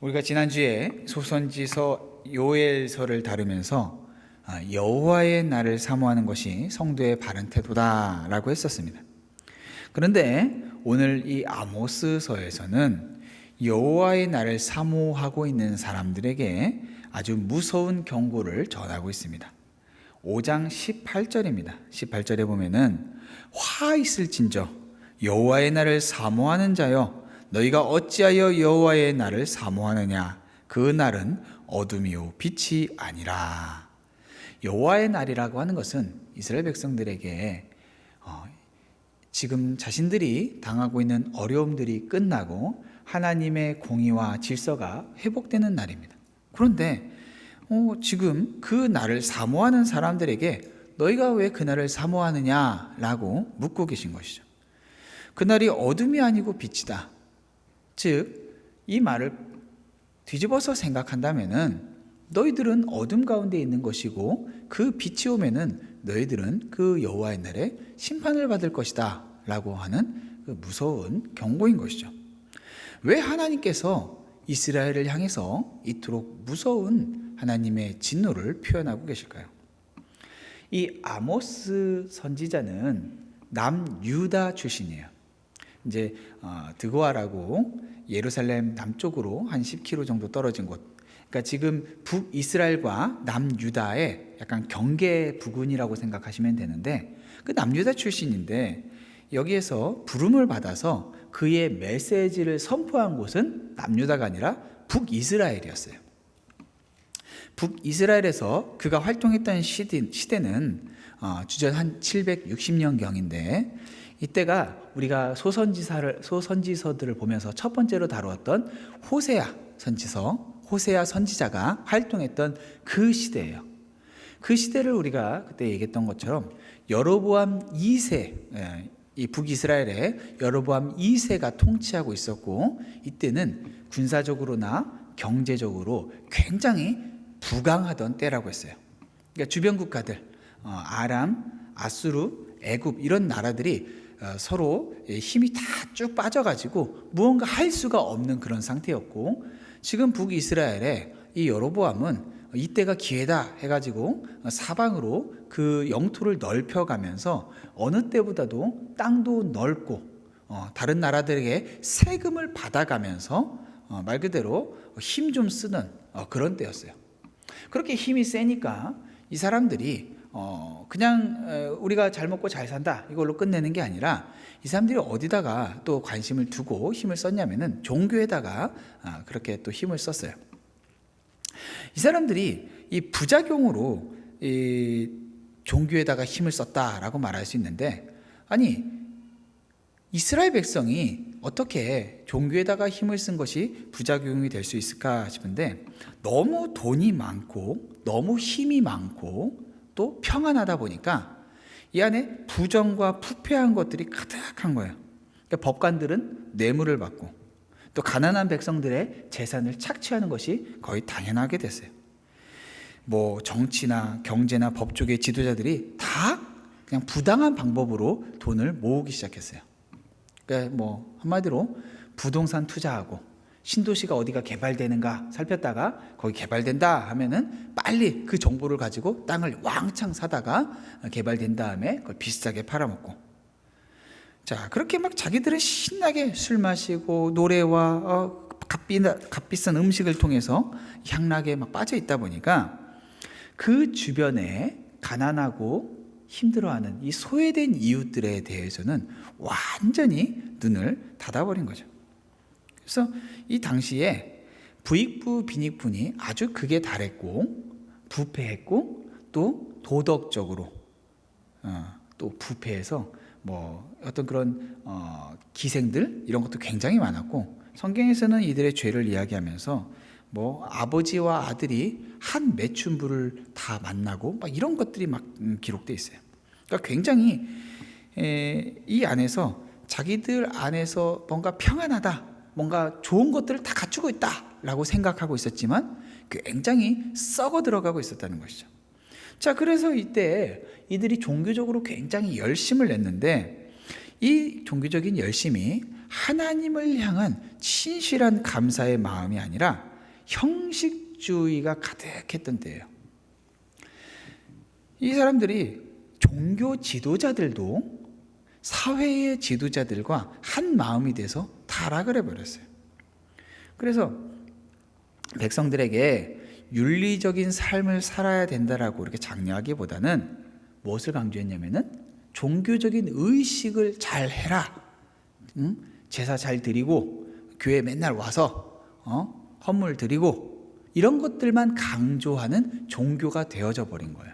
우리가 지난주에 소선지서 요엘서를 다루면서 여호와의 날을 사모하는 것이 성도의 바른 태도다라고 했었습니다. 그런데 오늘 이 아모스서에서는 여호와의 날을 사모하고 있는 사람들에게 아주 무서운 경고를 전하고 있습니다. 5장 18절입니다. 18절에 보면은 화 있을진저 여호와의 날을 사모하는 자여 너희가 어찌하여 여호와의 날을 사모하느냐 그 날은 어둠이요 빛이 아니라. 여호와의 날이라고 하는 것은 이스라엘 백성들에게 지금 자신들이 당하고 있는 어려움들이 끝나고 하나님의 공의와 질서가 회복되는 날입니다. 그런데 지금 그 날을 사모하는 사람들에게 너희가 왜 그 날을 사모하느냐라고 묻고 계신 것이죠. 그 날이 어둠이 아니고 빛이다. 즉, 이 말을 뒤집어서 생각한다면은 너희들은 어둠 가운데 있는 것이고 그 빛이 오면은 너희들은 그 여호와의 날에 심판을 받을 것이다 라고 하는 그 무서운 경고인 것이죠. 왜 하나님께서 이스라엘을 향해서 이토록 무서운 하나님의 진노를 표현하고 계실까요? 이 아모스 선지자는 남유다 출신이에요. 이제 드고아라고 예루살렘 남쪽으로 한 10km 정도 떨어진 곳. 그러니까 지금 북이스라엘과 남유다의 약간 경계 부근이라고 생각하시면 되는데 그 남유다 출신인데 여기에서 부름을 받아서 그의 메시지를 선포한 곳은 남유다가 아니라 북이스라엘이었어요. 북이스라엘에서 그가 활동했던 시대는 주전 한 760년경인데 이때가 우리가 소선지서들을 보면서 첫 번째로 다루었던 호세아 선지자가 활동했던 그 시대예요. 그 시대를 우리가 그때 얘기했던 것처럼 여로보암 2세, 이 북이스라엘의 여로보암 2세가 통치하고 있었고 이때는 군사적으로나 경제적으로 굉장히 부강하던 때라고 했어요. 그러니까 주변 국가들, 아람, 아수르, 애굽 이런 나라들이 서로 힘이 다 쭉 빠져가지고 무언가 할 수가 없는 그런 상태였고 지금 북이스라엘의 이 여로보암은 이때가 기회다 해가지고 사방으로 그 영토를 넓혀가면서 어느 때보다도 땅도 넓고 다른 나라들에게 세금을 받아가면서 말 그대로 힘 좀 쓰는 그런 때였어요. 그렇게 힘이 세니까 이 사람들이 그냥 우리가 잘 먹고 잘 산다 이걸로 끝내는 게 아니라 이 사람들이 어디다가 또 관심을 두고 힘을 썼냐면은 종교에다가 그렇게 또 힘을 썼어요. 이 사람들이 이 부작용으로 이 종교에다가 힘을 썼다라고 말할 수 있는데 아니 이스라엘 백성이 어떻게 종교에다가 힘을 쓴 것이 부작용이 될 수 있을까 싶은데 너무 돈이 많고 너무 힘이 많고 또 평안하다 보니까 이 안에 부정과 부패한 것들이 가득한 거예요. 그러니까 법관들은 뇌물을 받고 또 가난한 백성들의 재산을 착취하는 것이 거의 당연하게 됐어요. 뭐 정치나 경제나 법 쪽의 지도자들이 다 그냥 부당한 방법으로 돈을 모으기 시작했어요. 그러니까 뭐 한마디로 부동산 투자하고 신도시가 어디가 개발되는가 살폈다가 거기 개발된다 하면은 빨리 그 정보를 가지고 땅을 왕창 사다가 개발된 다음에 그걸 비싸게 팔아먹고 자 그렇게 막 자기들은 신나게 술 마시고 노래와 값비싼 음식을 통해서 향락에 막 빠져 있다 보니까 그 주변에 가난하고 힘들어하는 이 소외된 이웃들에 대해서는 완전히 눈을 닫아버린 거죠. 그래서 이 당시에 부익부 빈익분이 아주 극에 달했고 부패했고 또 도덕적으로 또 부패해서 뭐 어떤 그런 기생들 이런 것도 굉장히 많았고 성경에서는 이들의 죄를 이야기하면서 뭐 아버지와 아들이 한 매춘부를 다 만나고 막 이런 것들이 막 기록되어 있어요. 그러니까 굉장히 이 안에서 자기들 안에서 뭔가 평안하다 뭔가 좋은 것들을 다 갖추고 있다라고 생각하고 있었지만 굉장히 썩어 들어가고 있었다는 것이죠. 자, 그래서 이때 이들이 종교적으로 굉장히 열심을 냈는데 이 종교적인 열심이 하나님을 향한 진실한 감사의 마음이 아니라 형식주의가 가득했던 때예요. 이 사람들이 종교 지도자들도 사회의 지도자들과 한 마음이 돼서 타락을 해버렸어요. 그래서 백성들에게 윤리적인 삶을 살아야 된다라고 이렇게 장려하기보다는 무엇을 강조했냐면은 종교적인 의식을 잘 해라. 제사 잘 드리고 교회 맨날 와서 헌물 드리고 이런 것들만 강조하는 종교가 되어져 버린 거예요.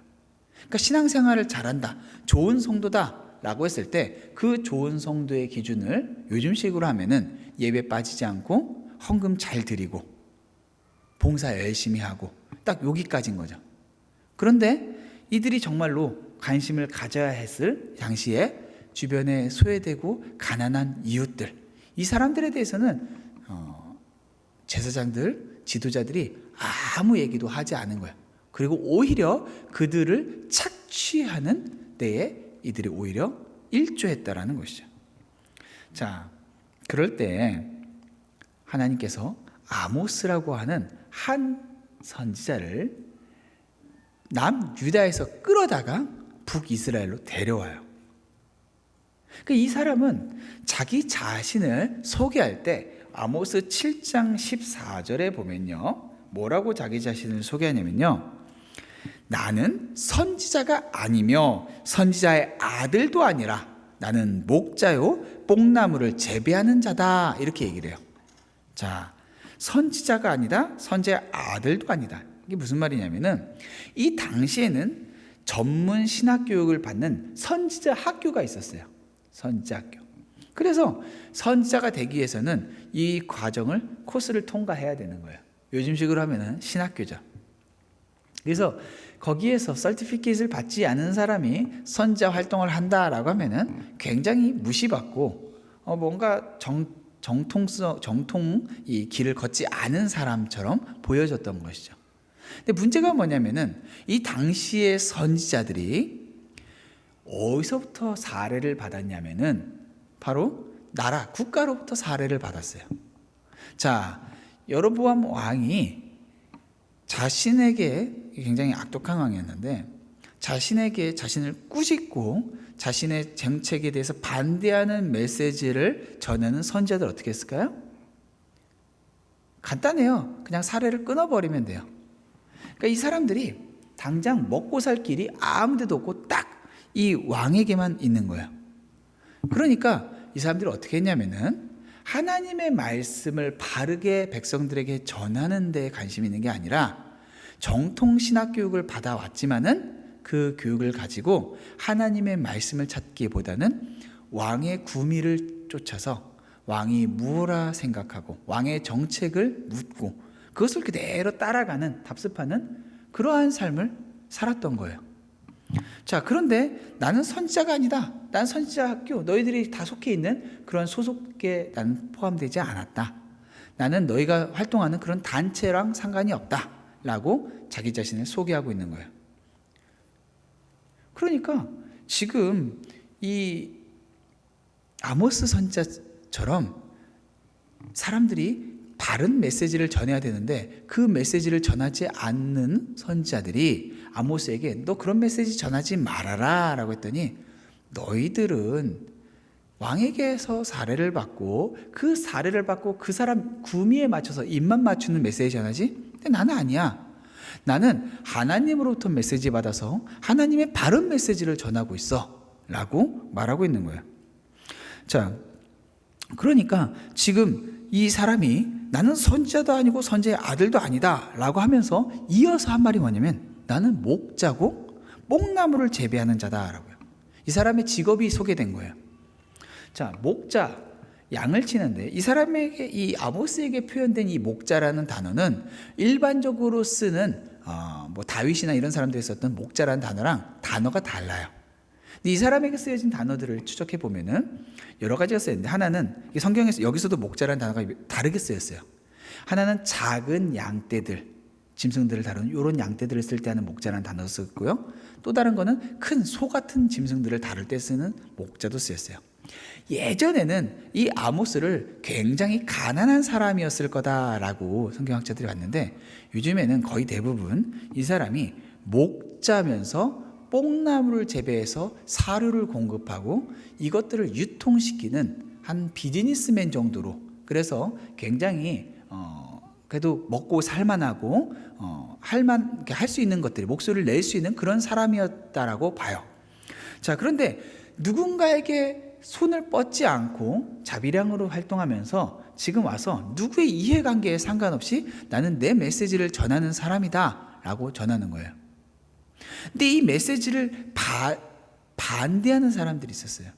그러니까 신앙생활을 잘한다, 좋은 성도다라고 했을 때 그 좋은 성도의 기준을 요즘식으로 하면은 예배 빠지지 않고 헌금 잘 드리고 봉사 열심히 하고 딱 여기까지인 거죠. 그런데 이들이 정말로 관심을 가져야 했을 당시에 주변에 소외되고 가난한 이웃들, 이 사람들에 대해서는 제사장들, 지도자들이 아무 얘기도 하지 않은 거예요. 그리고 오히려 그들을 착취하는 때에 이들이 오히려 일조했다라는 것이죠. 자, 그럴 때 하나님께서 아모스라고 하는 한 선지자를 남유다에서 끌어다가 북이스라엘로 데려와요. 이 사람은 자기 자신을 소개할 때 아모스 7장 14절에 보면요, 뭐라고 자기 자신을 소개하냐면요, 나는 선지자가 아니며 선지자의 아들도 아니라 나는 목자요 뽕나무를 재배하는 자다, 이렇게 얘기를 해요. 자, 선지자가 아니다, 선지자의 아들도 아니다. 이게 무슨 말이냐면은 이 당시에는 전문 신학 교육을 받는 선지자 학교가 있었어요. 선지자 학교. 그래서 선지자가 되기 위해서는 이 과정을 코스를 통과해야 되는 거예요. 요즘식으로 하면은 신학교죠. 그래서 거기에서 서티피케이트를 받지 않은 사람이 선지자 활동을 한다라고 하면은 굉장히 무시받고 뭔가 정통 이 길을 걷지 않은 사람처럼 보여졌던 것이죠. 근데 문제가 뭐냐면은 이 당시의 선지자들이 어디서부터 사례를 받았냐면은 바로 나라, 국가로부터 사례를 받았어요. 자, 여로보암 왕이 자신에게, 굉장히 악독한 왕이었는데 자신에게 자신을 꾸짖고 자신의 정책에 대해서 반대하는 메시지를 전하는 선지자들 어떻게 했을까요? 간단해요. 그냥 사례를 끊어버리면 돼요. 그러니까 이 사람들이 당장 먹고 살 길이 아무 데도 없고 딱 이 왕에게만 있는 거예요. 그러니까 이 사람들이 어떻게 했냐면은 하나님의 말씀을 바르게 백성들에게 전하는 데 관심이 있는 게 아니라 정통 신학 교육을 받아왔지만은 그 교육을 가지고 하나님의 말씀을 찾기보다는 왕의 구미를 쫓아서 왕이 무엇라 생각하고 왕의 정책을 묻고 그것을 그대로 따라가는, 답습하는 그러한 삶을 살았던 거예요. 자, 그런데 나는 선지자가 아니다. 난 선지자 학교, 너희들이 다 속해 있는 그런 소속에 나는 포함되지 않았다. 나는 너희가 활동하는 그런 단체랑 상관이 없다 라고 자기 자신을 소개하고 있는 거예요. 그러니까 지금 이 아모스 선지자처럼 사람들이 바른 메시지를 전해야 되는데 그 메시지를 전하지 않는 선지자들이 아모스에게 너 그런 메시지 전하지 말아라 라고 했더니 너희들은 왕에게서 사례를 받고 그 사례를 받고 그 사람 구미에 맞춰서 입만 맞추는 메시지 전하지? 근데 나는 아니야. 나는 하나님으로부터 메시지 받아서 하나님의 바른 메시지를 전하고 있어 라고 말하고 있는 거예요. 자, 그러니까 지금 이 사람이 나는 선지자도 아니고 선지자의 아들도 아니다 라고 하면서 이어서 한 말이 뭐냐면 나는 목자고 뽕나무를 재배하는 자다라고요. 이 사람의 직업이 소개된 거예요. 자, 목자, 양을 치는데 이 사람에게, 이 아모스에게 표현된 이 목자라는 단어는 일반적으로 쓰는 뭐 다윗이나 이런 사람들이 썼던 목자라는 단어가 달라요. 근데 이 사람에게 쓰여진 단어들을 추적해 보면은 여러 가지가 쓰였는데 하나는 성경에서 여기서도 목자라는 단어가 다르게 쓰였어요. 하나는 작은 양떼들, 짐승들을 다루는 이런 양떼들을 쓸 때 하는 목자라는 단어도 쓰고요. 또 다른 거는 큰 소 같은 짐승들을 다룰 때 쓰는 목자도 쓰였어요. 예전에는 이 아모스를 굉장히 가난한 사람이었을 거다라고 성경학자들이 봤는데, 요즘에는 거의 대부분 이 사람이 목자면서 뽕나무를 재배해서 사료를 공급하고 이것들을 유통시키는 한 비즈니스맨 정도로, 그래서 굉장히 그래도 먹고 살만하고 할 수 있는 것들이, 목소리를 낼 수 있는 그런 사람이었다라고 봐요. 자, 그런데 누군가에게 손을 뻗지 않고 자비량으로 활동하면서 지금 와서 누구의 이해관계에 상관없이 나는 내 메시지를 전하는 사람이다 라고 전하는 거예요. 근데 이 메시지를 반대하는 사람들이 있었어요.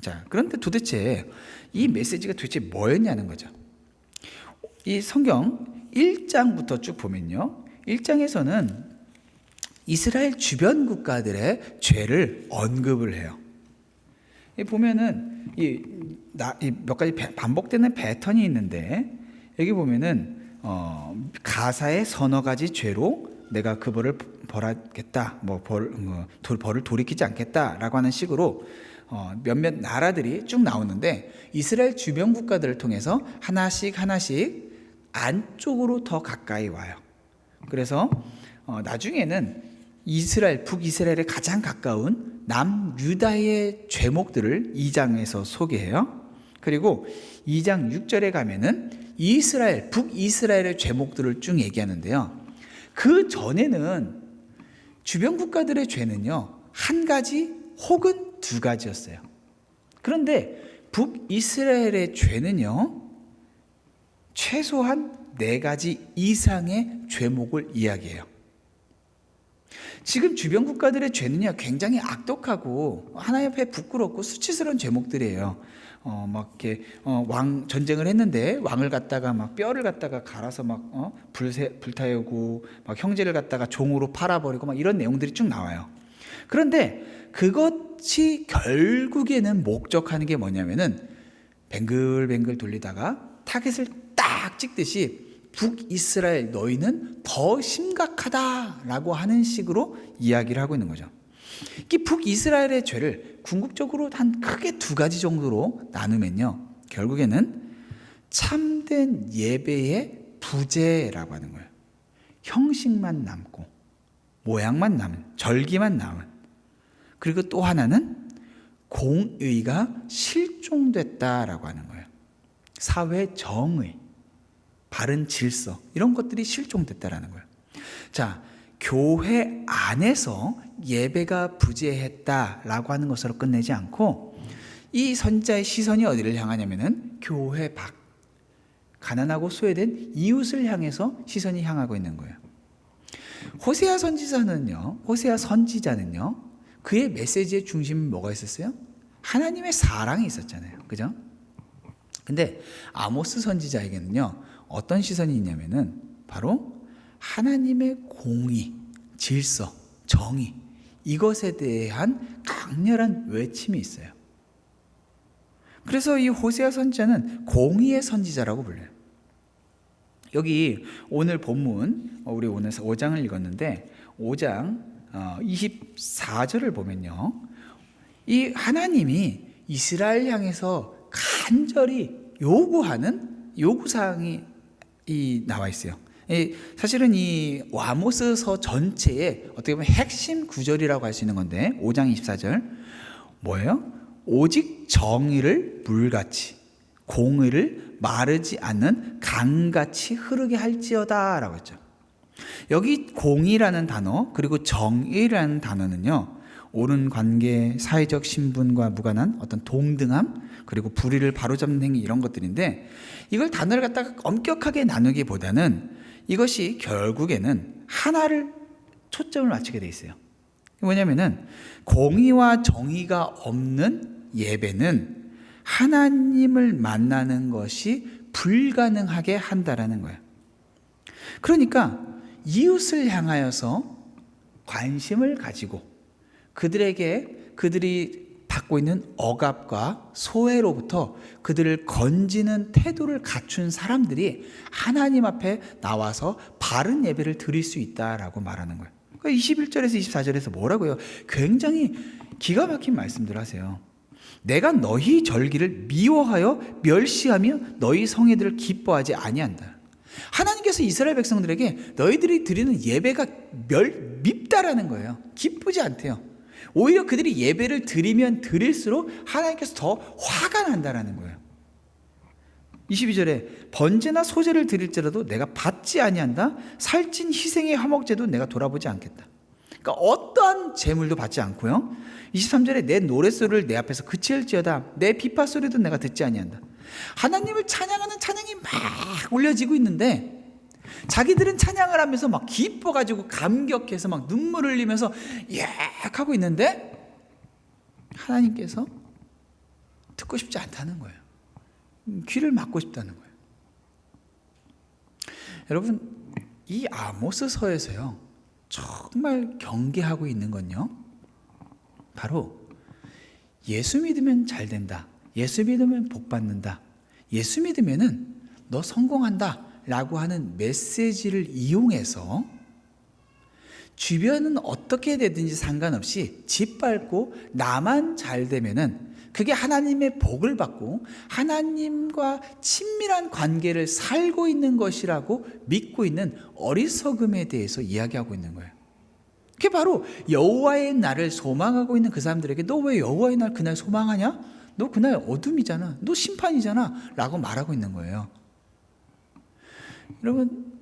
자, 그런데 도대체 이 메시지가 도대체 뭐였냐는 거죠. 이 성경 1장부터 쭉 보면요, 1장에서는 이스라엘 주변 국가들의 죄를 언급을 해요. 보면은 몇 가지 반복되는 패턴이 있는데, 여기 보면은 가사의 서너 가지 죄로 내가 그 벌을 벌하겠다, 벌을 돌이키지 않겠다라고 하는 식으로 몇몇 나라들이 쭉 나오는데, 이스라엘 주변 국가들을 통해서 하나씩 안쪽으로 더 가까이 와요. 그래서 나중에는 북이스라엘에 가장 가까운 남유다의 죄목들을 2장에서 소개해요. 그리고 2장 6절에 가면은 북이스라엘의 죄목들을 쭉 얘기하는데요. 그 전에는 주변 국가들의 죄는요, 한 가지 혹은 두 가지였어요. 그런데 북이스라엘의 죄는요, 최소한 4가지 이상의 죄목을 이야기해요. 지금 주변 국가들의 죄는요, 굉장히 악독하고 하나님 앞에 부끄럽고 수치스러운 죄목들이에요. 전쟁을 했는데 왕을 갖다가 뼈를 갖다가 갈아서 불태우고, 형제를 갖다가 종으로 팔아버리고 이런 내용들이 쭉 나와요. 그런데 그것이 결국에는 목적하는 게 뭐냐면은, 뱅글뱅글 돌리다가 타겟을 딱 찍듯이 북이스라엘 너희는 더 심각하다라고 하는 식으로 이야기를 하고 있는 거죠. 이 북이스라엘의 죄를 궁극적으로 한 크게 2가지 정도로 나누면요, 결국에는 참된 예배의 부재라고 하는 거예요. 형식만 남고 모양만 남은, 절기만 남은. 그리고 또 하나는 공의가 실종됐다라고 하는 거예요. 사회 정의, 바른 질서, 이런 것들이 실종됐다라는 거예요. 자, 교회 안에서 예배가 부재했다라고 하는 것으로 끝내지 않고, 이 선지자의 시선이 어디를 향하냐면은 교회 밖, 가난하고 소외된 이웃을 향해서 시선이 향하고 있는 거예요. 호세아 선지자는요, 그의 메시지의 중심은 뭐가 있었어요? 하나님의 사랑이 있었잖아요. 그죠? 근데 아모스 선지자에게는요, 어떤 시선이 있냐면은 바로 하나님의 공의, 질서, 정의, 이것에 대한 강렬한 외침이 있어요. 그래서 이 호세아 선지자는 공의의 선지자라고 불려요. 여기 오늘 본문, 우리 오늘 5장을 읽었는데 5장 24절을 보면요, 이 하나님이 이스라엘 향해서 간절히 요구하는 요구사항이 나와 있어요. 사실은 이 아모스서 전체의 어떻게 보면 핵심 구절이라고 할 수 있는 건데, 5장 24절 뭐예요? 오직 정의를 물같이, 공의를 마르지 않는 강같이 흐르게 할지어다 라고 했죠. 여기 공의라는 단어, 그리고 정의라는 단어는요, 옳은 관계, 사회적 신분과 무관한 어떤 동등함, 그리고 불의를 바로잡는 행위, 이런 것들인데, 이걸 단어를 갖다가 엄격하게 나누기보다는 이것이 결국에는 하나를 초점을 맞추게 돼 있어요. 뭐냐면은 공의와 정의가 없는 예배는 하나님을 만나는 것이 불가능하게 한다라는 거예요. 그러니까 이웃을 향하여서 관심을 가지고 그들이 받고 있는 억압과 소외로부터 그들을 건지는 태도를 갖춘 사람들이 하나님 앞에 나와서 바른 예배를 드릴 수 있다라고 말하는 거예요. 그러니까 21절에서 24절에서 뭐라고요? 굉장히 기가 막힌 말씀들 하세요. 내가 너희 절기를 미워하여 멸시하며 너희 성회들을 기뻐하지 아니한다. 하나님께서 이스라엘 백성들에게 너희들이 드리는 예배가 밉다라는 거예요. 기쁘지 않대요. 오히려 그들이 예배를 드리면 드릴수록 하나님께서 더 화가 난다라는 거예요. 22절에 번제나 소제를 드릴지라도 내가 받지 아니한다. 살찐 희생의 화목제도 내가 돌아보지 않겠다. 그러니까 어떠한 제물도 받지 않고요. 23절에 내 노랫소리를 내 앞에서 그칠지어다. 내 비파 소리도 내가 듣지 아니한다. 하나님을 찬양하는 찬양이 막 올려지고 있는데 자기들은 찬양을 하면서 막 기뻐가지고 감격해서 막 눈물을 흘리면서 예 하고 있는데 하나님께서 듣고 싶지 않다는 거예요. 귀를 막고 싶다는 거예요. 여러분, 이 아모스서에서요 정말 경계하고 있는 건요 바로 예수 믿으면 잘 된다, 예수 믿으면 복 받는다, 예수 믿으면은 너 성공한다 라고 하는 메시지를 이용해서 주변은 어떻게 되든지 상관없이 짓밟고 나만 잘 되면은 그게 하나님의 복을 받고 하나님과 친밀한 관계를 살고 있는 것이라고 믿고 있는 어리석음에 대해서 이야기하고 있는 거예요. 그게 바로 여호와의 날을 소망하고 있는 그 사람들에게 너 왜 여호와의 날 그날 소망하냐? 너 그날 어둠이잖아. 너 심판이잖아. 라고 말하고 있는 거예요. 여러분,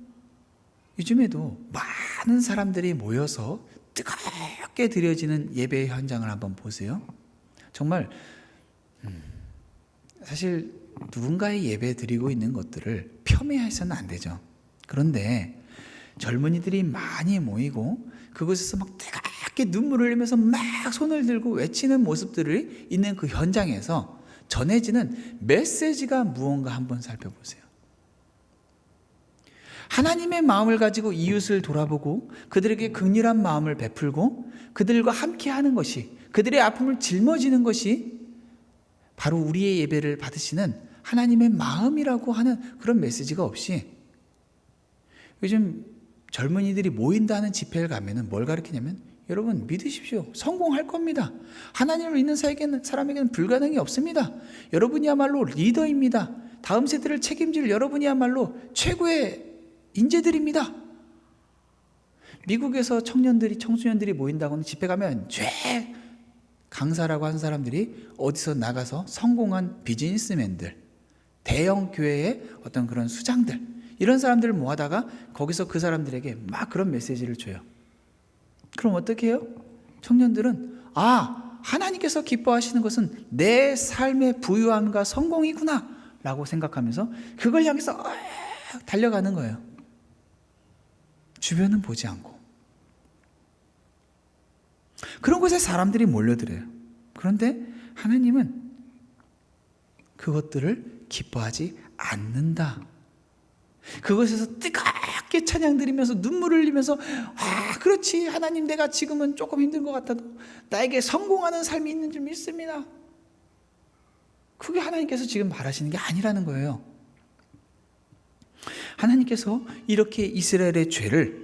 요즘에도 많은 사람들이 모여서 뜨겁게 드려지는 예배의 현장을 한번 보세요. 정말 사실 누군가의 예배 드리고 있는 것들을 폄훼해서는 안 되죠. 그런데 젊은이들이 많이 모이고 그곳에서 막 뜨겁게 눈물을 흘리면서 막 손을 들고 외치는 모습들이 있는 그 현장에서 전해지는 메시지가 무언가 한번 살펴보세요. 하나님의 마음을 가지고 이웃을 돌아보고 그들에게 긍휼한 마음을 베풀고 그들과 함께 하는 것이, 그들의 아픔을 짊어지는 것이 바로 우리의 예배를 받으시는 하나님의 마음이라고 하는 그런 메시지가 없이 요즘 젊은이들이 모인다는 집회를 가면은 뭘 가르치냐면 여러분 믿으십시오. 성공할 겁니다. 하나님을 믿는 사람에게는 불가능이 없습니다. 여러분이야말로 리더입니다. 다음 세대를 책임질 여러분이야말로 최고의 인재들입니다. 미국에서 청소년들이 모인다고는 집회 가면 강사라고 한 사람들이 어디서 나가서 성공한 비즈니스맨들, 대형 교회의 어떤 그런 수장들, 이런 사람들을 모아다가 거기서 그 사람들에게 막 그런 메시지를 줘요. 그럼 어떻게 해요? 청년들은 하나님께서 기뻐하시는 것은 내 삶의 부유함과 성공이구나 라고 생각하면서 그걸 향해서 달려가는 거예요. 주변은 보지 않고. 그런 곳에 사람들이 몰려들어요. 그런데 하나님은 그것들을 기뻐하지 않는다. 그것에서 뜨겁게 찬양 드리면서 눈물을 흘리면서 그렇지 하나님, 내가 지금은 조금 힘든 것 같아도 나에게 성공하는 삶이 있는 줄 믿습니다. 그게 하나님께서 지금 바라시는 게 아니라는 거예요. 하나님께서 이렇게 이스라엘의 죄를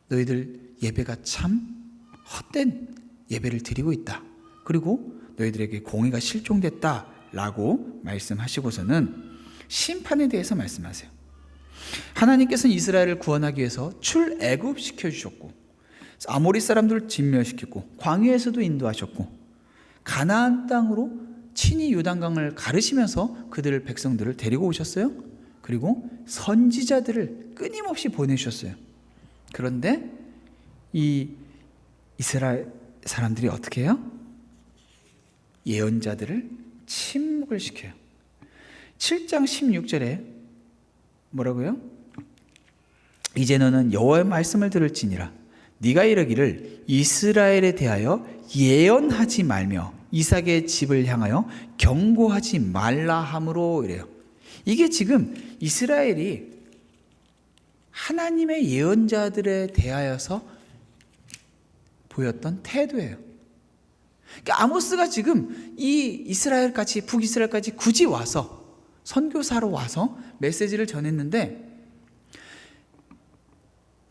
너희들 예배가 참 헛된 예배를 드리고 있다. 그리고 너희들에게 공의가 실종됐다 라고 말씀하시고서는 심판에 대해서 말씀하세요. 하나님께서는 이스라엘을 구원하기 위해서 출애굽시켜 주셨고 아모리 사람들을 진멸시켰고 광야에서도 인도하셨고 가나안 땅으로 친히 요단강을 가르시면서 그들을 백성들을 데리고 오셨어요. 그리고 선지자들을 끊임없이 보내주셨어요. 그런데 이 이스라엘 사람들이 어떻게 해요? 예언자들을 침묵을 시켜요. 7장 16절에 뭐라고요? 이제 너는 여호와의 말씀을 들을지니라. 네가 이르기를 이스라엘에 대하여 예언하지 말며 이삭의 집을 향하여 경고하지 말라 함으로 이래요. 이게 지금 이스라엘이 하나님의 예언자들에 대하여서 보였던 태도예요. 그러니까 아모스가 지금 이 이스라엘까지 북이스라엘까지 굳이 와서 선교사로 와서 메시지를 전했는데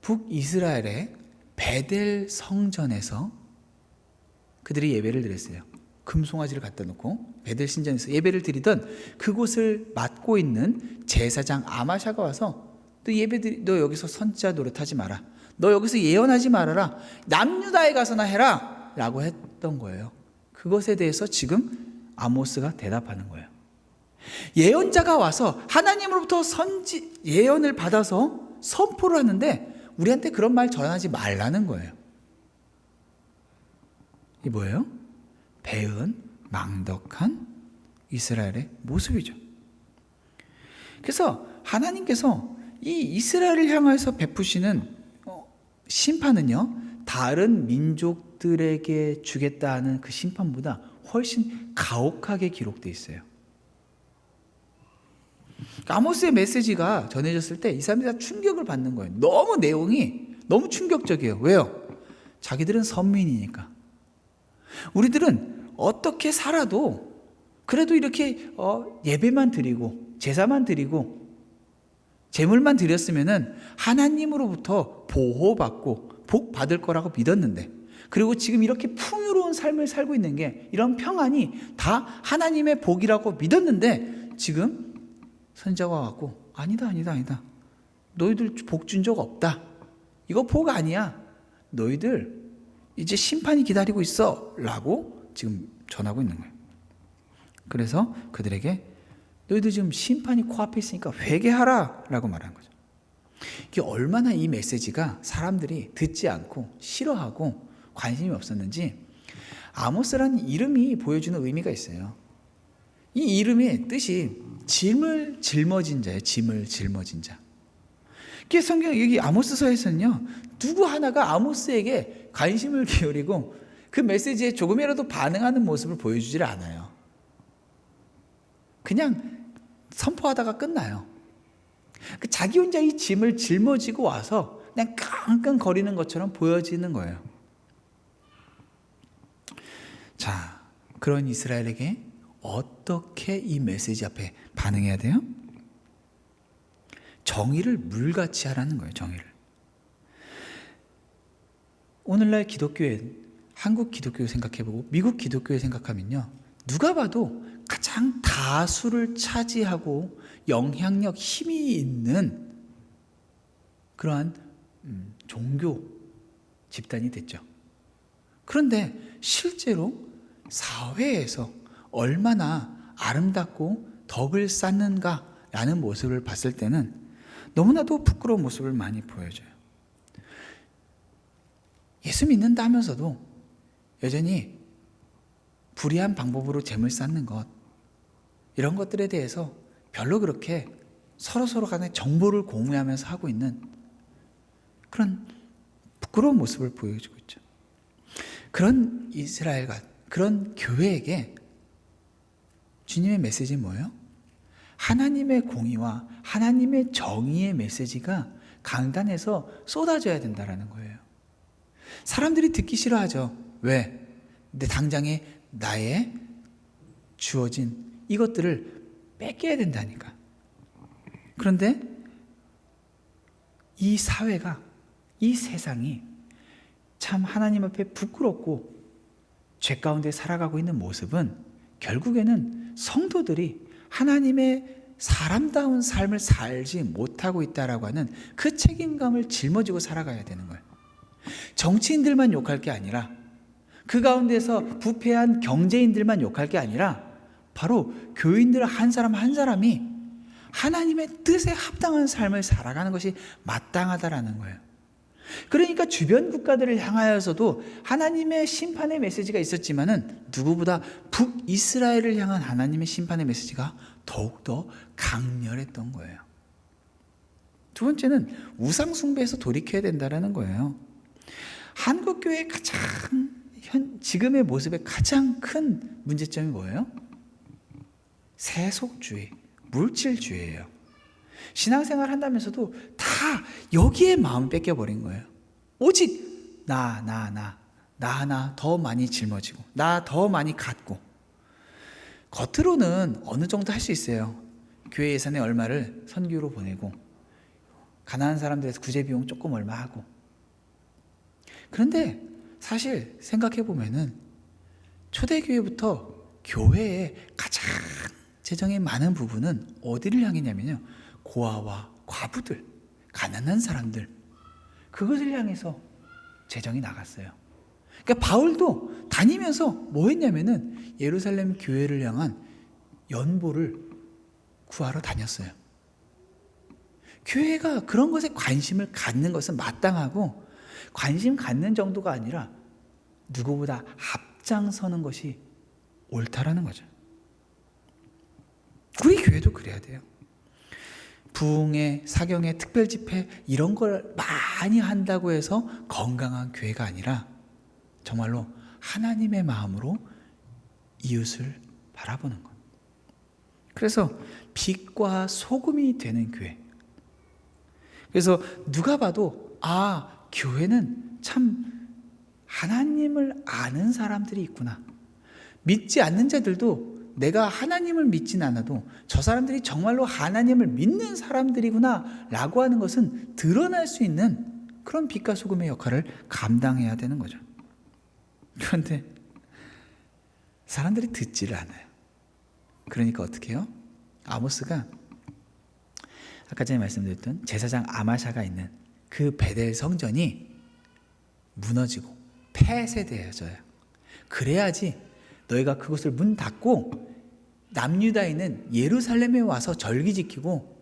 북이스라엘의 베델 성전에서 그들이 예배를 드렸어요. 금송아지를 갖다 놓고 베델 신전에서 예배를 드리던 그곳을 맡고 있는 제사장 아마샤가 와서 너 여기서 선지자 노릇하지 마라. 너 여기서 예언하지 말아라. 남유다에 가서나 해라. 라고 했던 거예요. 그것에 대해서 지금 아모스가 대답하는 거예요. 예언자가 와서 하나님으로부터 예언을 받아서 선포를 하는데 우리한테 그런 말 전하지 말라는 거예요. 이 뭐예요? 배은 망덕한 이스라엘의 모습이죠. 그래서 하나님께서 이 이스라엘을 향해서 베푸시는 심판은요, 다른 민족들에게 주겠다는 그 심판보다 훨씬 가혹하게 기록되어 있어요. 아모스의 메시지가 전해졌을 때 이 사람들이 다 충격을 받는 거예요. 너무 내용이 너무 충격적이에요. 왜요? 자기들은 선민이니까. 우리들은 어떻게 살아도 그래도 이렇게 예배만 드리고 제사만 드리고 제물만 드렸으면은 하나님으로부터 보호받고 복 받을 거라고 믿었는데, 그리고 지금 이렇게 풍요로운 삶을 살고 있는 게, 이런 평안이 다 하나님의 복이라고 믿었는데 지금 선지자가 와갖고 아니다. 너희들 복 준 적 없다. 이거 복 아니야. 너희들 이제 심판이 기다리고 있어 라고 지금 전하고 있는 거예요. 그래서 그들에게 너희들 지금 심판이 코앞에 있으니까 회개하라 라고 말하는 거죠. 이게 얼마나 이 메시지가 사람들이 듣지 않고 싫어하고 관심이 없었는지 아모스라는 이름이 보여주는 의미가 있어요. 이 이름의 뜻이 짐을 짊어진 자예요. 짐을 짊어진 자. 성경 여기 아모스서에서는요, 누구 하나가 아모스에게 관심을 기울이고 그 메시지에 조금이라도 반응하는 모습을 보여주질 않아요. 그냥 선포하다가 끝나요. 자기 혼자 이 짐을 짊어지고 와서 그냥 끙끙거리는 것처럼 보여지는 거예요. 자, 그런 이스라엘에게 어떻게 이 메시지 앞에 반응해야 돼요? 정의를 물같이 하라는 거예요. 정의를. 오늘날 기독교에, 한국 기독교 생각해보고 미국 기독교에 생각하면요, 누가 봐도 가장 다수를 차지하고 영향력, 힘이 있는 그러한 종교 집단이 됐죠. 그런데 실제로 사회에서 얼마나 아름답고 덕을 쌓는가라는 모습을 봤을 때는 너무나도 부끄러운 모습을 많이 보여줘요. 예수 믿는다 하면서도 여전히 불의한 방법으로 재물 쌓는 것, 이런 것들에 대해서 별로 그렇게 서로 간에 정보를 공유하면서 하고 있는 그런 부끄러운 모습을 보여주고 있죠. 그런 이스라엘과 그런 교회에게 주님의 메시지는 뭐예요? 하나님의 공의와 하나님의 정의의 메시지가 강단에서 쏟아져야 된다는 거예요. 사람들이 듣기 싫어하죠. 왜? 근데 당장에 나의 주어진 이것들을 뺏겨야 된다니까. 그런데 이 사회가, 이 세상이 참 하나님 앞에 부끄럽고 죄 가운데 살아가고 있는 모습은 결국에는 성도들이 하나님의 사람다운 삶을 살지 못하고 있다라고 하는 그 책임감을 짊어지고 살아가야 되는 거예요. 정치인들만 욕할 게 아니라, 그 가운데서 부패한 경제인들만 욕할 게 아니라 바로 교인들 한 사람 한 사람이 하나님의 뜻에 합당한 삶을 살아가는 것이 마땅하다라는 거예요. 그러니까 주변 국가들을 향하여서도 하나님의 심판의 메시지가 있었지만은 누구보다 북이스라엘을 향한 하나님의 심판의 메시지가 더욱더 강렬했던 거예요. 두 번째는 우상 숭배에서 돌이켜야 된다라는 거예요. 한국 교회의 지금의 모습의 가장 큰 문제점이 뭐예요? 세속주의, 물질주의예요. 신앙생활 한다면서도 다 여기에 마음 뺏겨버린 거예요. 오직 나 더 많이 짊어지고 나 더 많이 갖고, 겉으로는 어느 정도 할 수 있어요. 교회 예산의 얼마를 선교로 보내고 가난한 사람들에서 구제비용 조금 얼마 하고. 그런데 사실 생각해 보면은 초대교회부터 교회의 가장 재정의 많은 부분은 어디를 향했냐면요, 고아와 과부들, 가난한 사람들, 그것을 향해서 재정이 나갔어요. 그러니까 바울도 다니면서 뭐 했냐면은 예루살렘 교회를 향한 연보를 구하러 다녔어요. 교회가 그런 것에 관심을 갖는 것은 마땅하고, 관심 갖는 정도가 아니라 누구보다 앞장서는 것이 옳다라는 거죠. 우리 교회도 그래야 돼요. 부흥회, 사경회, 특별 집회 이런 걸 많이 한다고 해서 건강한 교회가 아니라 정말로 하나님의 마음으로 이웃을 바라보는 것. 그래서 빛과 소금이 되는 교회. 그래서 누가 봐도 교회는 참 하나님을 아는 사람들이 있구나. 믿지 않는 자들도 내가 하나님을 믿진 않아도 저 사람들이 정말로 하나님을 믿는 사람들이구나 라고 하는 것은 드러날 수 있는 그런 빛과 소금의 역할을 감당해야 되는 거죠. 그런데 사람들이 듣지를 않아요. 그러니까 어떻게 해요? 아모스가 아까 전에 말씀드렸던 제사장 아마샤가 있는 그 베델 성전이 무너지고 폐쇄되어져요. 그래야지 너희가 그곳을 문 닫고 남유다인은 예루살렘에 와서 절기 지키고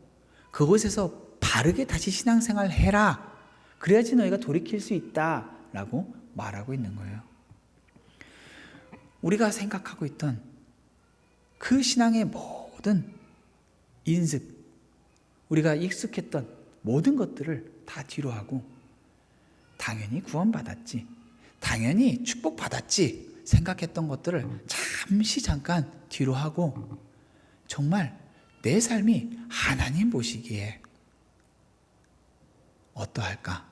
그곳에서 바르게 다시 신앙생활 해라. 그래야지 너희가 돌이킬 수 있다라고 말하고 있는 거예요. 우리가 생각하고 있던 그 신앙의 모든 인습, 우리가 익숙했던 모든 것들을 다 뒤로 하고 당연히 구원받았지, 당연히 축복받았지 생각했던 것들을 잠깐 뒤로 하고 정말 내 삶이 하나님 보시기에 어떠할까?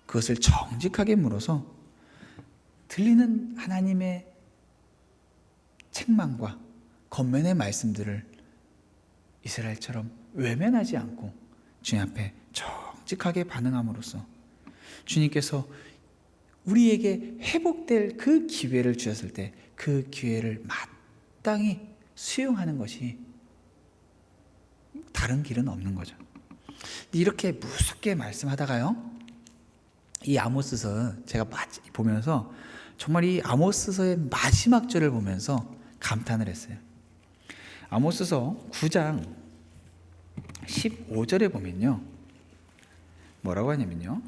그것을 정직하게 물어서 들리는 하나님의 책망과 겉면의 말씀들을 이스라엘처럼 외면하지 않고 주님 앞에 정직하게 반응함으로써 주님께서 우리에게 회복될 그 기회를 주셨을 때 그 기회를 마땅히 수용하는 것이 다른 길은 없는 거죠. 이렇게 무섭게 말씀하다가요, 이 아모스서 제가 보면서 정말 이 아모스서의 마지막 절을 보면서 감탄을 했어요. 아모스서 9장 15절에 보면요, 뭐라고 하냐면요,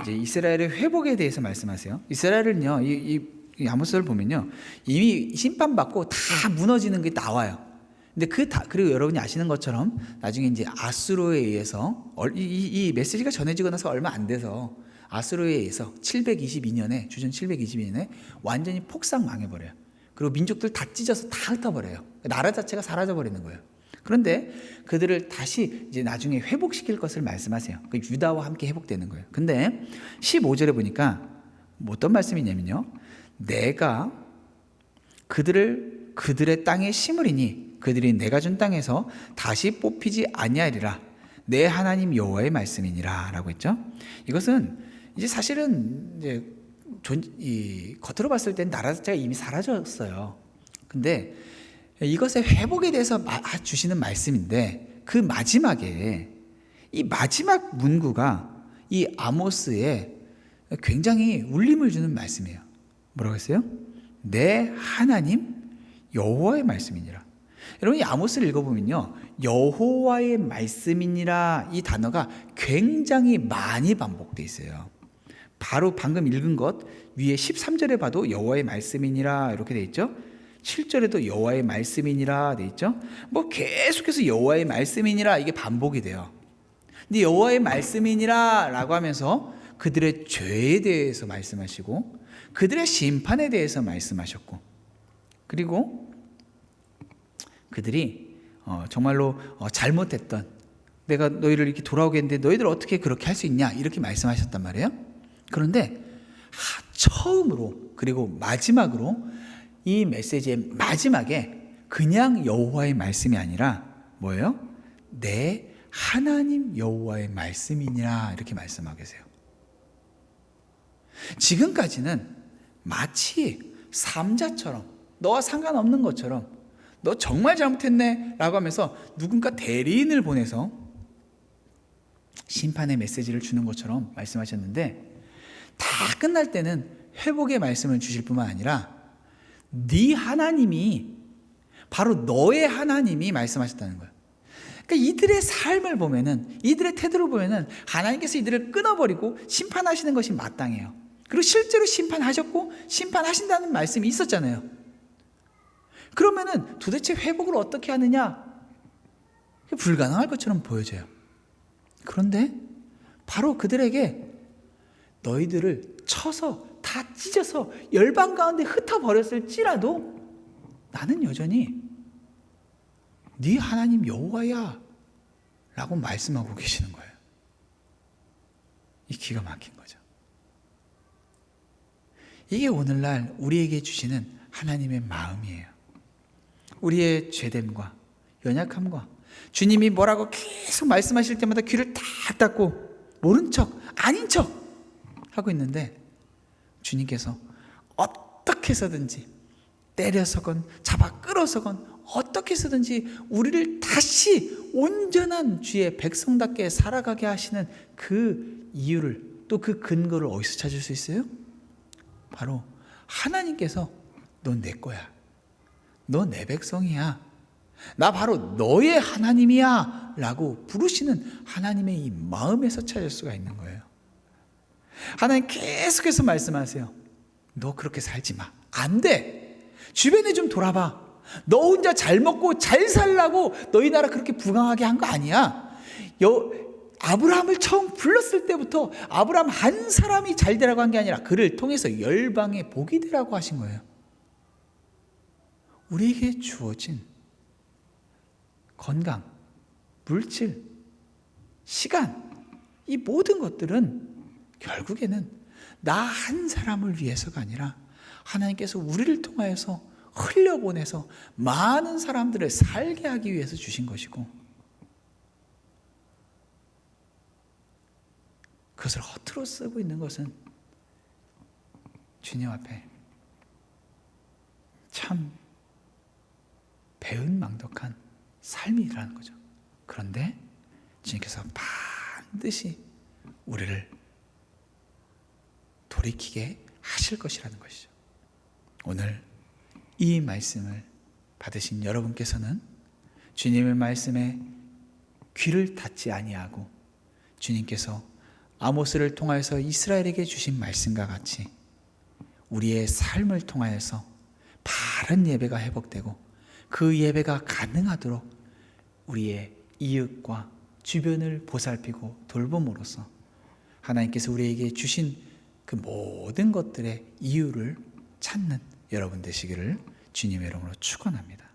이제 이스라엘의 회복에 대해서 말씀하세요. 이스라엘은요, 이 아모스를 보면요, 이미 심판받고 다 무너지는 게 나와요. 근데 그리고 여러분이 아시는 것처럼 나중에 이제 아수르에 의해서 이 메시지가 전해지고 나서 얼마 안 돼서 아수르에 의해서 주전 722년에 완전히 폭삭 망해버려요. 그리고 민족들 다 찢어서 다 흩어버려요. 나라 자체가 사라져버리는 거예요. 그런데 그들을 다시 이제 나중에 회복시킬 것을 말씀하세요. 그 유다와 함께 회복되는 거예요. 근데 15절에 보니까 어떤 말씀이냐면요, 내가 그들의 땅에 심으리니 그들이 내가 준 땅에서 다시 뽑히지 아니하리라. 내 하나님 여호와의 말씀이니라 라고 했죠. 이것은 이제 사실은 이제 겉으로 봤을 땐 나라 자체가 이미 사라졌어요. 근데 이것의 회복에 대해서 주시는 말씀인데, 그 마지막에 이 마지막 문구가 이 아모스에 굉장히 울림을 주는 말씀이에요. 뭐라고 했어요? 내 하나님 여호와의 말씀이니라. 여러분, 이 아모스를 읽어보면요, 여호와의 말씀이니라 이 단어가 굉장히 많이 반복되어 있어요. 바로 방금 읽은 것 위에 13절에 봐도 여호와의 말씀이니라 이렇게 돼 있죠. 7절에도 여호와의 말씀이니라 돼 있죠. 뭐 계속해서 여호와의 말씀이니라 이게 반복이 돼요. 근데 여호와의 말씀이니라 라고 하면서 그들의 죄에 대해서 말씀하시고 그들의 심판에 대해서 말씀하셨고, 그리고 그들이 정말로 잘못했던, 내가 너희를 이렇게 돌아오게 했는데 너희들 어떻게 그렇게 할 수 있냐 이렇게 말씀하셨단 말이에요. 그런데 처음으로 그리고 마지막으로 이 메시지의 마지막에 그냥 여호와의 말씀이 아니라 뭐예요? 내 하나님 여호와의 말씀이니라 이렇게 말씀하고 계세요. 지금까지는 마치 삼자처럼, 너와 상관없는 것처럼, 너 정말 잘못했네 라고 하면서 누군가 대리인을 보내서 심판의 메시지를 주는 것처럼 말씀하셨는데, 다 끝날 때는 회복의 말씀을 주실 뿐만 아니라 네 하나님이, 바로 너의 하나님이 말씀하셨다는 거예요. 그러니까 이들의 삶을 보면은, 이들의 태도를 보면은 하나님께서 이들을 끊어버리고 심판하시는 것이 마땅해요. 그리고 실제로 심판하셨고 심판하신다는 말씀이 있었잖아요. 그러면은 도대체 회복을 어떻게 하느냐? 불가능할 것처럼 보여져요. 그런데 바로 그들에게 너희들을 쳐서 다 찢어서 열방 가운데 흩어버렸을지라도 나는 여전히 네 하나님 여호와야 라고 말씀하고 계시는 거예요. 이 기가 막힌 거죠. 이게 오늘날 우리에게 주시는 하나님의 마음이에요. 우리의 죄됨과 연약함과 주님이 뭐라고 계속 말씀하실 때마다 귀를 딱 닫고 모른 척, 아닌 척 하고 있는데, 주님께서 어떻게 해서든지 때려서건 잡아 끌어서건 어떻게 해서든지 우리를 다시 온전한 주의 백성답게 살아가게 하시는 그 이유를, 또 그 근거를 어디서 찾을 수 있어요? 바로 하나님께서 너 내 거야, 너 내 백성이야, 나 바로 너의 하나님이야 라고 부르시는 하나님의 이 마음에서 찾을 수가 있는 거예요. 하나님 계속해서 말씀하세요. 너 그렇게 살지 마. 안 돼. 주변에 좀 돌아봐. 너 혼자 잘 먹고 잘 살라고 너희 나라 그렇게 부강하게 한 거 아니야. 아브라함을 처음 불렀을 때부터 아브라함 한 사람이 잘 되라고 한 게 아니라 그를 통해서 열방의 복이 되라고 하신 거예요. 우리에게 주어진 건강, 물질, 시간, 이 모든 것들은 결국에는 나 한 사람을 위해서가 아니라 하나님께서 우리를 통하여서 흘려보내서 많은 사람들을 살게 하기 위해서 주신 것이고, 그것을 허투루 쓰고 있는 것은 주님 앞에 참 배은망덕한 삶이라는 거죠. 그런데 주님께서 반드시 우리를 돌이키게 하실 것이라는 것이죠. 오늘 이 말씀을 받으신 여러분께서는 주님의 말씀에 귀를 닫지 아니하고 주님께서 아모스를 통하여서 이스라엘에게 주신 말씀과 같이 우리의 삶을 통하여서 바른 예배가 회복되고 그 예배가 가능하도록 우리의 이웃과 주변을 보살피고 돌봄으로써 하나님께서 우리에게 주신 그 모든 것들의 이유를 찾는 여러분 되시기를 주님의 이름으로 축원합니다.